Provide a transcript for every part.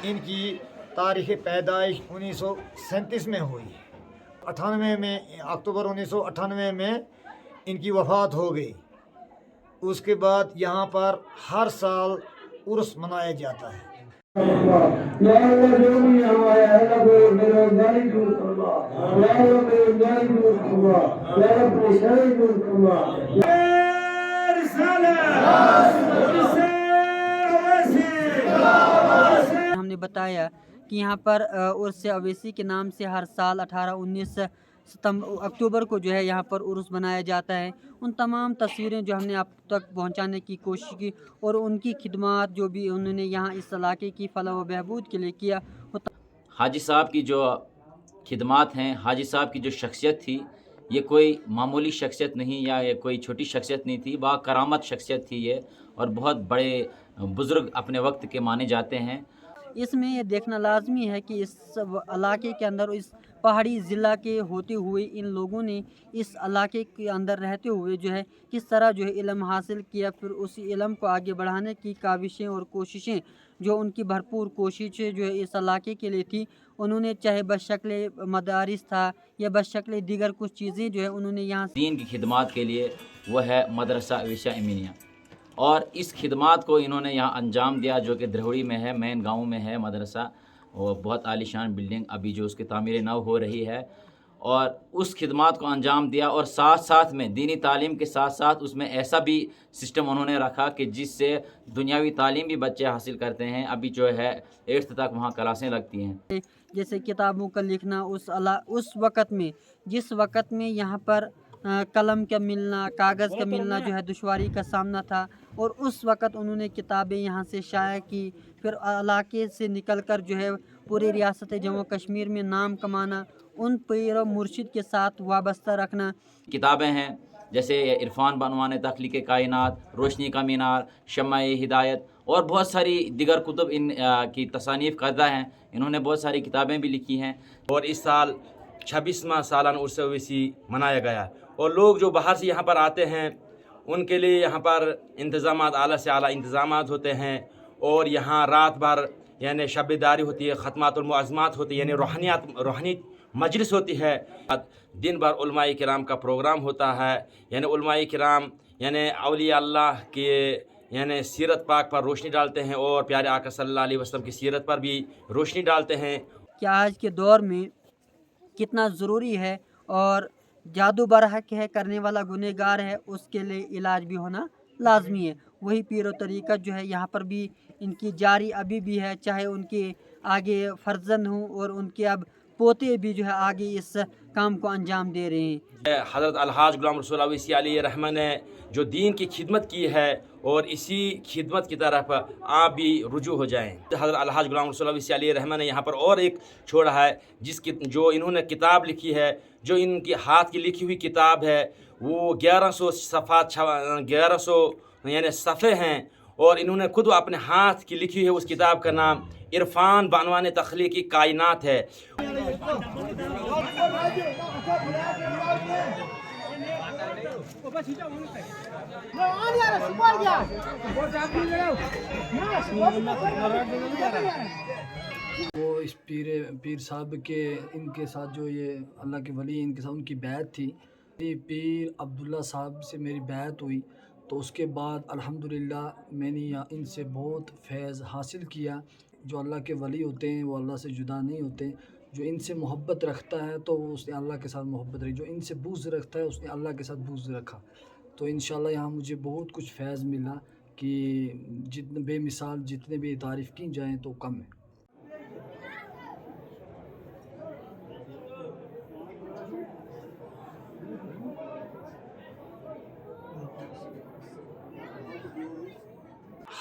ان کی تاریخ پیدائش 1937 میں ہوئی. 98 میں اکتوبر 1998 میں ان کی وفات ہو گئی. اس کے بعد یہاں پر ہر سال عرس منایا جاتا ہے. ہم نے بتایا کہ یہاں پر عرس اویسی کے نام سے ہر سال 18-19 اکتوبر کو جو ہے یہاں پر عرس منایا جاتا ہے. ان تمام تصویریں جو ہم نے آپ تک پہنچانے کی کوشش کی اور ان کی خدمات جو بھی انہوں نے یہاں اس علاقے کی فلاح و بہبود کے لیے کیا. حاجی صاحب کی جو خدمات ہیں، حاجی صاحب کی جو شخصیت تھی، یہ کوئی معمولی شخصیت نہیں یا یہ کوئی چھوٹی شخصیت نہیں تھی، با کرامت شخصیت تھی یہ، اور بہت بڑے بزرگ اپنے وقت کے مانے جاتے ہیں. اس میں یہ دیکھنا لازمی ہے کہ اس علاقے کے اندر اس پہاڑی ضلع کے ہوتے ہوئے ان لوگوں نے اس علاقے کے اندر رہتے ہوئے جو ہے کس طرح جو ہے علم حاصل کیا، پھر اسی علم کو آگے بڑھانے کی کاوشیں اور کوششیں جو ان کی بھرپور کوششیں جو ہے اس علاقے کے لیے تھی. انہوں نے چاہے بشکل مدارس تھا یا بشکل دیگر کچھ چیزیں جو ہے انہوں نے یہاں دین کی خدمات کے لیے وہ ہے مدرسہ اویسیہ امینیہ، اور اس خدمات کو انہوں نے یہاں انجام دیا، جو کہ دروہڑی میں ہے، مین گاؤں میں ہے مدرسہ. وہ بہت عالی شان بلڈنگ ابھی جو اس کی تعمیر نو ہو رہی ہے، اور اس خدمات کو انجام دیا، اور ساتھ ساتھ میں دینی تعلیم کے ساتھ ساتھ اس میں ایسا بھی سسٹم انہوں نے رکھا کہ جس سے دنیاوی تعلیم بھی بچے حاصل کرتے ہیں. ابھی جو ہے 8th تک وہاں کلاسیں لگتی ہیں. جیسے کتابوں کا لکھنا اس وقت میں جس وقت میں یہاں پر قلم کا ملنا، کاغذ کا ملنا جو ہے دشواری کا سامنا تھا، اور اس وقت انہوں نے کتابیں یہاں سے شائع کی. پھر علاقے سے نکل کر جو ہے پوری ریاست جموں کشمیر میں نام کمانا، ان پیر و مرشد کے ساتھ وابستہ رکھنا. کتابیں ہیں جیسے عرفان بانوان تخلیق کائنات، روشنی کا مینار، شمع ہدایت، اور بہت ساری دیگر کتب ان کی تصانیف کردہ ہیں. انہوں نے بہت ساری کتابیں بھی لکھی ہیں. اور اس سال 26واں سالانہ عرس اویسی منایا گیا، اور لوگ جو باہر سے یہاں پر آتے ہیں ان کے لیے یہاں پر انتظامات اعلیٰ سے اعلیٰ انتظامات ہوتے ہیں. اور یہاں رات بھر یعنی شب داری ہوتی ہے، ختمات المعظمات ہوتی ہے، یعنی روحانی مجلس ہوتی ہے. دن بھر علماء کرام کا پروگرام ہوتا ہے، یعنی علماء کرام یعنی اولیاء اللہ کے یعنی سیرت پاک پر روشنی ڈالتے ہیں، اور پیارے آقا صلی اللہ علیہ وسلم کی سیرت پر بھی روشنی ڈالتے ہیں. کہ آج کے دور میں کتنا ضروری ہے، اور جادو برحق ہے، کرنے والا گنہگار ہے، اس کے لیے علاج بھی ہونا لازمی ہے. وہی پیر و طریقت جو ہے یہاں پر بھی ان کی جاری ابھی بھی ہے، چاہے ان کے آگے فرزند ہوں اور ان کے اب پوتے بھی جو ہے آگے اس کام کو انجام دے رہے ہیں. حضرت الحاج غلام رسول اویسی علیہ رحمہ نے جو دین کی خدمت کی ہے، اور اسی خدمت کی طرف آپ بھی رجوع ہو جائیں. حضرت الحاج غلام رسول اویسی علیہ رحمہ نے یہاں پر اور ایک چھوڑا ہے، جو انہوں نے کتاب لکھی ہے، جو ان کی ہاتھ کی لکھی ہوئی کتاب ہے، وہ 1100 صفحات 1100 یعنی صفحے ہیں. اور انہوں نے خود اپنے ہاتھ کی لکھی ہے، اس کتاب کا نام عرفان بانوان تخلیق کائنات ہے. وہ اس پیر صاحب کے ان کے ساتھ جو یہ اللہ کے ولی ان کے ساتھ ان کی بیعت تھی. پیر عبداللہ صاحب سے میری بیعت ہوئی، تو اس کے بعد الحمدللہ میں نے ان سے بہت فیض حاصل کیا. جو اللہ کے ولی ہوتے ہیں وہ اللہ سے جدا نہیں ہوتے. جو ان سے محبت رکھتا ہے تو اس نے اللہ کے ساتھ محبت رکھی، جو ان سے بغض رکھتا ہے اس نے اللہ کے ساتھ بغض رکھا. تو انشاءاللہ یہاں مجھے بہت کچھ فیض ملا کہ جتنے بے مثال جتنے بھی تعریف کی جائیں تو کم ہے.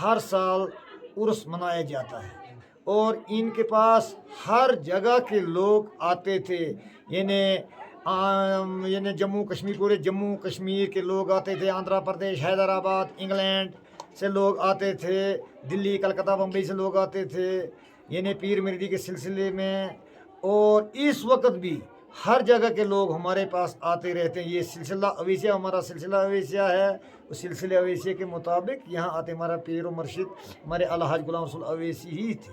ہر سال عرس منایا جاتا ہے، اور ان کے پاس ہر جگہ کے لوگ آتے تھے. یعنی جموں کشمیر، پورے جموں کشمیر کے لوگ آتے تھے، آندھرا پردیش، حیدرآباد، انگلینڈ سے لوگ آتے تھے، دلی، کلکتہ، بمبئی سے لوگ آتے تھے، یعنی پیر مریدی کے سلسلے میں. اور اس وقت بھی ہر جگہ کے لوگ ہمارے پاس آتے رہتے ہیں. یہ سلسلہ اویسیہ ہمارا سلسلہ اویسیہ ہے. اس سلسلے اویسیہ کے مطابق یہاں آتے ہمارا پیر و مرشد ہمارے الحاج غلام رسول اویسی ہی تھے.